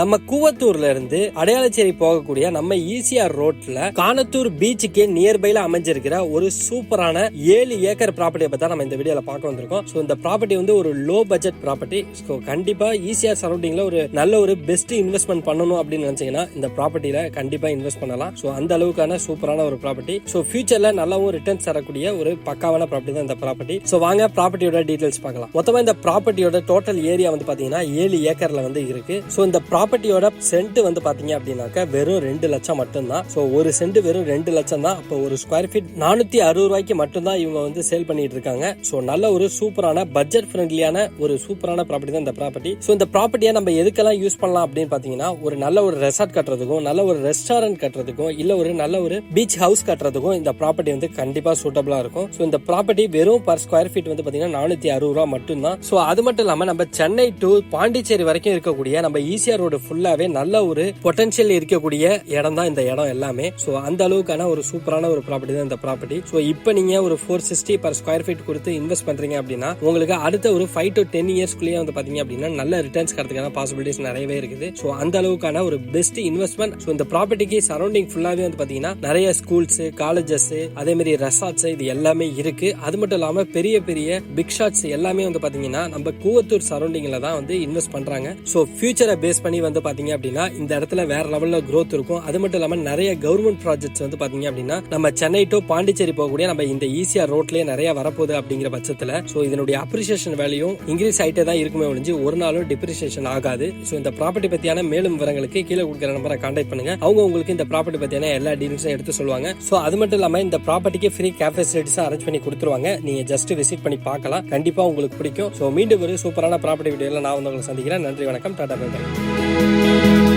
நம்ம கூவத்தூர்ல இருந்து அடையாளச்சேரி போகக்கூடிய நம்ம ஈசிஆர் ரோட்ல கானத்தூர் பீச்சுக்கு நியர்பைல அமைஞ்சிருக்கிற ஒரு சூப்பரான 7 ஏக்கர் ப்ராப்பர்ட்டியை பத்தி நம்ம இந்த வீடியோல பார்க்க வந்திருக்கோம். சோ இந்த ப்ராப்பர்ட்டி வந்து ஒரு லோ பட்ஜெட் ப்ராப்பர்ட்டி. சோ கண்டிப்பா ஈசிஆர் சரௌண்டிங்ல ஒரு நல்ல ஒரு பெஸ்ட் இன்வெஸ்ட்மெண்ட் பண்ணணும் அப்படின்னு நினைச்சீங்கன்னா இந்த ப்ராப்பர்ட்டியில கண்டிப்பா இன்வெஸ்ட் பண்ணலாம். சோ அந்த அளவுக்கான சூப்பரான ஒரு ப்ராப்பர்ட்டி. சோ ஃபியூச்சர்ல நல்லாவும் ரிட்டர்ன்ஸ் தரக்கூடிய ஒரு பக்காவான ப்ராப்பர்ட்டி தான் இந்த ப்ராப்பர்ட்டி. சோ வாங்க ப்ராப்பர்ட்டியோட டீடைல்ஸ் பார்க்கலாம். மொத்தமா இந்த ப்ராப்பர்ட்டியோட டோட்டல் ஏரியா வந்து பாத்தீங்கன்னா 7 ஏக்கர்ல வந்து இருக்கு. சோ இந்த ப்ராப்பர்ட்டியோட சென்ட் வந்து பாத்தீங்க அப்படின்னாக்க வெறும் 2 லட்சம் மட்டும் தான். சோ ஒரு சென்ட் வெறும் 2 லட்சம் தான். அப்போ ஒரு ஸ்கொயர் ஃபீட் 460 ரூபாய்க்கு மட்டும் தான் இவங்க வந்து சேல் பண்ணிட்டு இருக்காங்க. சோ நல்ல ஒரு சூப்பரான பட்ஜெட் ஃப்ரெண்ட்லியான ஒரு சூப்பரான ப்ராப்பர்ட்டி தான் இந்த ப்ராப்பர்ட்டி. சோ இந்த ப்ராப்பர்ட்டியை நம்ம எதுக்கெல்லாம் யூஸ் பண்ணலாம் அப்படின்னு பாத்தீங்கன்னா ஒரு நல்ல ஒரு ரெசார்ட் கட்டுறதுக்கும் நல்ல ஒரு ரெஸ்டாரண்ட் கட்டுறதுக்கும் இல்ல ஒரு நல்ல ஒரு பீச் ஹவுஸ் கட்டுறதுக்கும் இந்த ப்ராப்பர்ட்டி வந்து கண்டிப்பா சூட்டபிளா இருக்கும். சோ இந்த ப்ராப்பர்ட்டி வெறும் பர் ஸ்கொயர் ஃபீட் வந்து பாத்தீங்கன்னா 460 ரூபாய் மட்டும் தான். சோ அது மட்டும் இல்லாம நம்ம சென்னை டு பாண்டிச்சேரி வரைக்கும் இருக்கக்கூடிய நம்ம ஈசிஆர் ரோடு ஃபுல்லாவே நல்ல ஒரு பொட்டன்ஷியல் இருக்கக்கூடிய இடம் தான் இந்த இடம் எல்லாமே. சோ அந்த அளவுக்கான ஒரு சூப்பரான ஒரு ப்ராப்பர்ட்டி தான் இந்த ப்ராப்பர்ட்டி. சோ இப்போ நீங்க ஒரு 460 பர் ஸ்கொயர் ஃபீட் கொடுத்து இன்வெஸ்ட் பண்றீங்க அப்படின்னா உங்களுக்கு அடுத்த ஒரு 5 to 10 இயர்ஸ்க்குள்ளேயே வந்து பாத்தீங்க அப்படின்னா நல்ல ரிட்டர்ன்ஸ் கிடைக்கிறதுக்கான பாசிபிலிட்டிஸ் நிறையவே இருக்குது. சோ அந்த அளவுக்கான ஒரு பெஸ்ட் இன்வெஸ்ட்மெண்ட். சோ இந்த ப்ராப்பர்ட்டிக்கு சரௌண்டிங் ஃபுல்லாவே வந்து பாத்தீங்கன்னா நிறைய ஸ்கூல்ஸ், காலேஜஸ், அதே மாதிரி ரெசார்ட்ஸ் இது எல்லாமே இருக்கு. அது மட்டும் இல்லாம பெரிய பெரிய பிக் ஷாட்ஸ் எல்லாமே வந்து பாத்தீங்கன்னா நம்ம கூவத்தூர் சரௌண்டிங்ல தான் வந்து இன்வெஸ்ட் பண்றாங்க. சோ ஃபியூச்சரை பேஸ் பண்ணி வந்து பாத்தீங்க அப்படின்னா இந்த இடத்துல வேற லெவல்ல growth இருக்கும். அது மட்டும் இல்லாம நிறைய கவர்மெண்ட் ப்ராஜெக்ட்ஸ் வந்து பாத்தீங்க அப்படின்னா நம்ம சென்னை டு பாண்டிச்சேரி போகக்கூடிய நம்ம இந்த ஈசிஆர் ரோட்லயே நிறைய வரப்போகுது அப்படிங்கிற பட்சத்துல சோ இதனுடைய அப்ரிசியேஷன் வேல்யூ இன்க்ரீஸ் ஆயிட்டே தான் இருக்குமே ஒழிஞ்சு ஒரு நாளும் டிப்ரிசியேஷன் ஆகாது. சோ இந்த ப்ராப்பர்ட்டி பத்தியான மேலும் விவரங்களுக்கு கீழே கொடுக்கிற நம்பரை கான்டாக்ட் பண்ணுங்க. அவங்க உங்களுக்கு இந்த ப்ராப்பர்ட்டி பத்தியான எல்லா டீடைல்ஸும் எடுத்து சொல்லுவாங்க. சோ அது மட்டும் இல்லாம இந்த ப்ராப்பர்ட்டிக்கு ஃப்ரீ கேப் ஃபெசிலிட்டிஸ் அரேஞ்ச் பண்ணி கொடுத்துருவாங்க. நீங்க ஜஸ்ட் விசிட் பண்ணி பார்க்கலாம். கண்டிப்பா உங்களுக்கு பிடிக்கும். சோ மீண்டும் ஒரு சூப்பரான ப்ராப்பர்ட்டி வீடியோல நான் வந்து உங்களை சந்திக்கிறேன். நன்றி, வணக்கம், டாடா, பை பை.